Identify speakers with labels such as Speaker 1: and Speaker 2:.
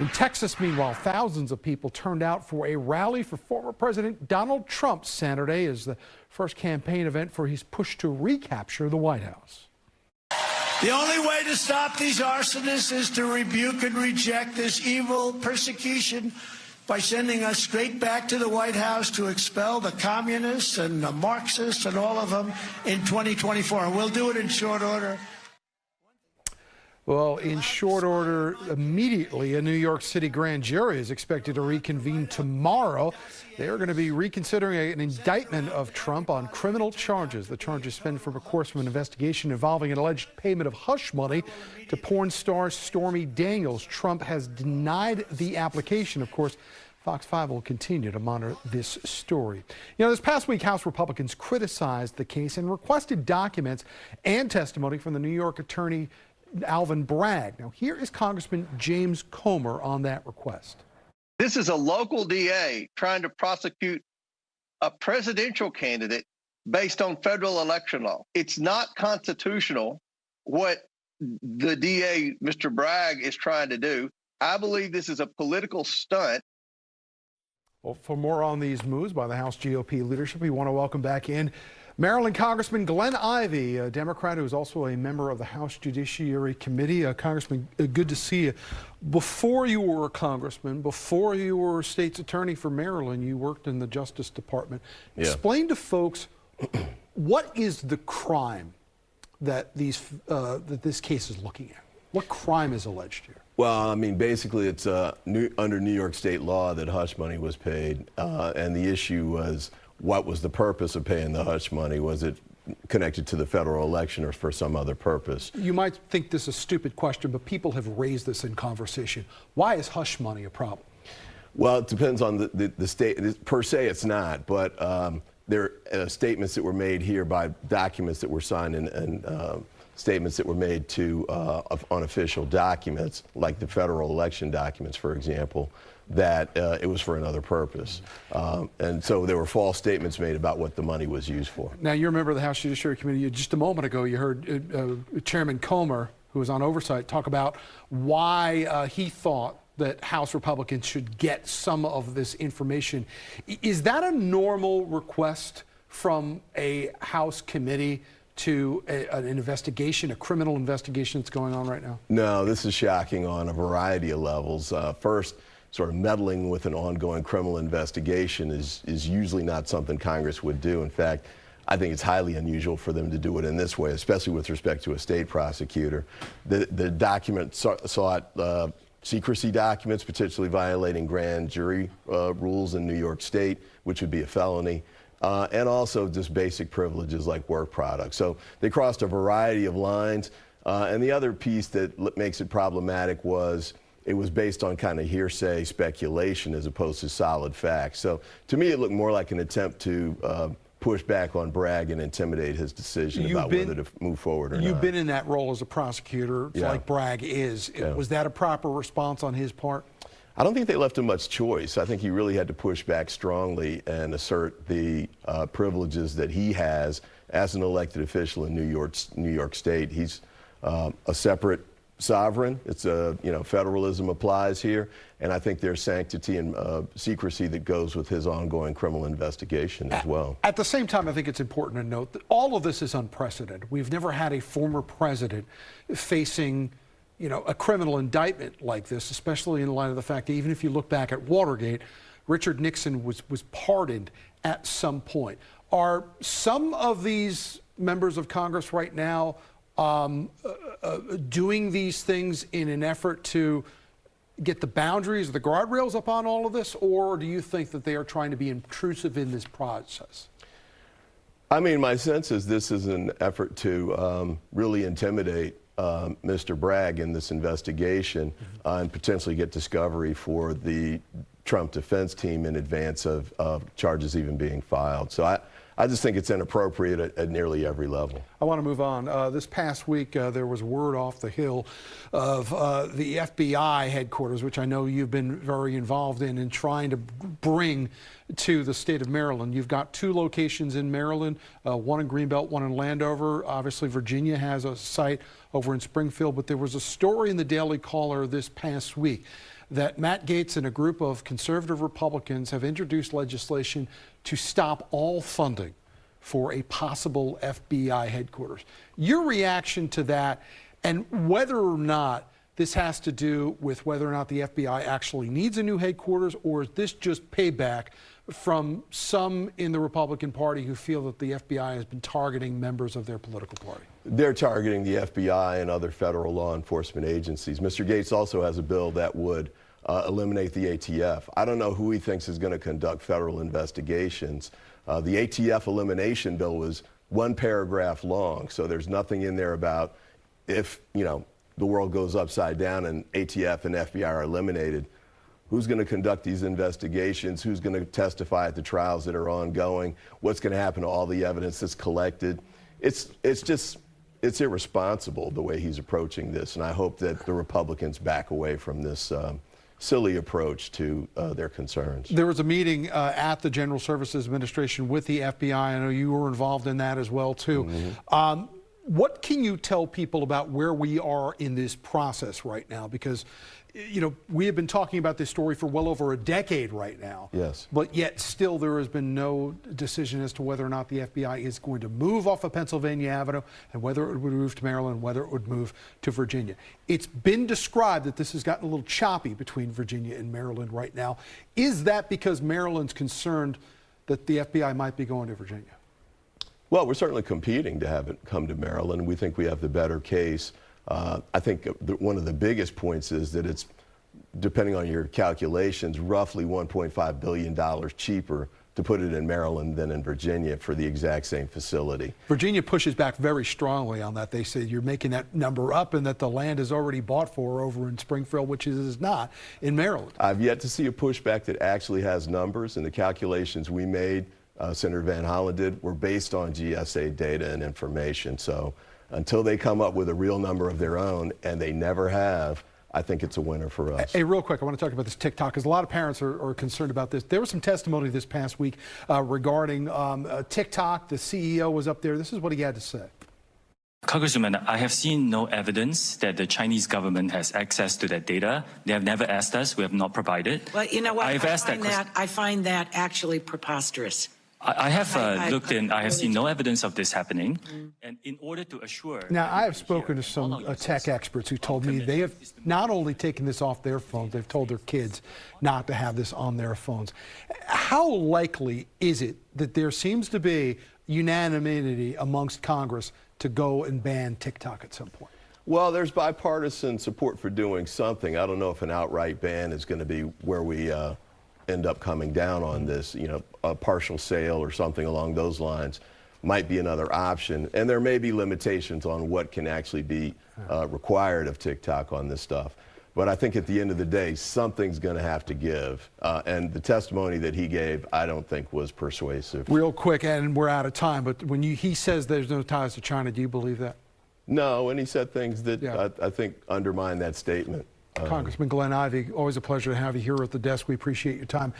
Speaker 1: In Texas, meanwhile, thousands of people turned out for a rally for former President Donald Trump Saturday as the first campaign event for his push to recapture the White House.
Speaker 2: The only way to stop these arsonists is to rebuke and reject this evil persecution by sending us straight back to the White House to expel the communists and the Marxists and all of them in 2024. And we'll do it in short order.
Speaker 1: Well, in short order, immediately, a New York City grand jury is expected to reconvene tomorrow. They are going to be reconsidering an indictment of Trump on criminal charges. The charges stem from, of course, from an investigation involving an alleged payment of hush money to porn star Stormy Daniels. Trump has denied the application. Of course, Fox 5 will continue to monitor this story. You know, this past week, House Republicans criticized the case and requested documents and testimony from the New York attorney Alvin Bragg. Now, here is Congressman James Comer on that request.
Speaker 3: This is a local DA trying to prosecute a presidential candidate based on federal election law. It's not constitutional what the DA, Mr. Bragg, is trying to do. I believe this is a political stunt.
Speaker 1: Well, for more on these moves by the House GOP leadership, we want to welcome back in Maryland Congressman Glenn Ivey, a Democrat who is also a member of the House Judiciary Committee. Congressman, good to see you. Before you were a congressman, before you were a state's attorney for Maryland, you worked in the Justice Department. Yeah. Explain to folks, what is the crime that this case is looking at? What crime is alleged here?
Speaker 4: Well, I mean, basically, it's under New York state law that hush money was paid, and the issue was, what was the purpose of paying the hush money? Was it connected to the federal election or for some other purpose? You
Speaker 1: might think this is a stupid question, but people have raised this in conversation. Why is hush money a problem?
Speaker 4: Well, it depends on the state. Per se, it's not, but there are statements that were made here by documents that were signed and statements that were made to on official documents, like the federal election documents, for example, that it was for another purpose. And so there were false statements made about what the money was used for.
Speaker 1: Now, you're a member of the House Judiciary Committee. Just a moment ago, you heard Chairman Comer, who was on oversight, talk about why he thought that House Republicans should get some of this information. Is that a normal request from a House committee to an investigation, a criminal investigation that's going on right now?
Speaker 4: No, this is shocking on a variety of levels. First, sort of meddling with an ongoing criminal investigation is usually not something Congress would do. In fact, I think it's highly unusual for them to do it in this way, especially with respect to a state prosecutor. The document sought secrecy documents, potentially violating grand jury rules in New York State, which would be a felony. And also just basic privileges like work products. So they crossed a variety of lines. And the other piece that makes it problematic was it was based on kind of hearsay speculation as opposed to solid facts. So to me, it looked more like an attempt to push back on Bragg and intimidate his decision about whether to move forward or not.
Speaker 1: You've been in that role as a prosecutor, like Bragg is. Yeah. Was that a proper response on his part?
Speaker 4: I don't think they left him much choice. I think he really had to push back strongly and assert the privileges that he has as an elected official in New York State. He's a separate sovereign. It's federalism applies here, and I think there's sanctity and secrecy that goes with his ongoing criminal investigation as well.
Speaker 1: At the same time, I think it's important to note that all of this is unprecedented. We've never had a former president facing a criminal indictment like this, especially in light of the fact that even if you look back at Watergate, Richard Nixon was pardoned at some point. Are some of these members of Congress right now doing these things in an effort to get the boundaries, the guardrails up on all of this, or do you think that they are trying to be intrusive in this process?
Speaker 4: I mean, my sense is this is an effort to really intimidate Mr. Bragg in this investigation and potentially get discovery for the Trump defense team in advance of charges even being filed. So I just think it's inappropriate at nearly every level.
Speaker 1: I want to move on. This past week, there was word off the Hill of the FBI headquarters, which I know you've been very involved in trying to bring to the state of Maryland. You've got 2 locations in Maryland, one in Greenbelt, one in Landover. Obviously, Virginia has a site over in Springfield, but there was a story in the Daily Caller this past week that Matt Gaetz and a group of conservative Republicans have introduced legislation to stop all funding for a possible FBI headquarters. Your reaction to that, and whether or not this has to do with whether or not the FBI actually needs a new headquarters, or is this just payback from some in the Republican Party who feel that the FBI has been targeting members of their political party?
Speaker 4: They're targeting the FBI and other federal law enforcement agencies. Mr. Gaetz also has a bill that would eliminate the ATF. I don't know who he thinks is going to conduct federal investigations. The ATF elimination bill was one paragraph long, so there's nothing in there about if, the world goes upside down and ATF and FBI are eliminated, who's going to conduct these investigations, who's going to testify at the trials that are ongoing, what's going to happen to all the evidence that's collected. It's irresponsible the way he's approaching this, and I hope that the Republicans back away from this silly approach to their concerns.
Speaker 1: There was a meeting at the General Services Administration with the FBI. I know you were involved in that as well, too. Mm-hmm. What can you tell people about where we are in this process right now? Because, we have been talking about this story for well over a decade right now.
Speaker 4: Yes.
Speaker 1: But yet still there has been no decision as to whether or not the FBI is going to move off of Pennsylvania Avenue, and whether it would move to Maryland, whether it would move to Virginia. It's been described that this has gotten a little choppy between Virginia and Maryland right now. Is that because Maryland's concerned that the FBI might be going to Virginia?
Speaker 4: Well, we're certainly competing to have it come to Maryland. We think we have the better case. I think one of the biggest points is that it's, depending on your calculations, roughly $1.5 billion cheaper to put it in Maryland than in Virginia for the exact same facility.
Speaker 1: Virginia pushes back very strongly on that. They say you're making that number up and that the land is already bought for over in Springfield, which is not in Maryland.
Speaker 4: I've yet to see a pushback that actually has numbers, and the calculations we made, Senator Van Hollen did, were based on GSA data and information. So until they come up with a real number of their own, and they never have, I think it's a winner for us.
Speaker 1: Hey, real quick, I want to talk about this TikTok, because a lot of parents are concerned about this. There was some testimony this past week regarding TikTok. The CEO was up there. This is what he had to say.
Speaker 5: Congresswoman, I have seen no evidence that the Chinese government has access to that data. They have never asked us. We have not provided.
Speaker 6: Well, you know what?
Speaker 5: I
Speaker 6: find that actually preposterous.
Speaker 5: I have looked in. I have seen no evidence of this happening. And in order to assure.
Speaker 1: Now, I have spoken to some tech experts who told me they have not only taken this off their phones, they've told their kids not to have this on their phones. How likely is it that there seems to be unanimity amongst Congress to go and ban TikTok at some point?
Speaker 4: Well, there's bipartisan support for doing something. I don't know if an outright ban is going to be where we end up coming down on this. A partial sale or something along those lines might be another option. And there may be limitations on what can actually be required of TikTok on this stuff. But I think at the end of the day, something's going to have to give. And the testimony that he gave, I don't think was persuasive.
Speaker 1: Real quick, and we're out of time, but when he says there's no ties to China, do you believe that?
Speaker 4: No, and he said things that I think undermine that statement.
Speaker 1: Congressman Glenn Ivey, always a pleasure to have you here at the desk. We appreciate your time.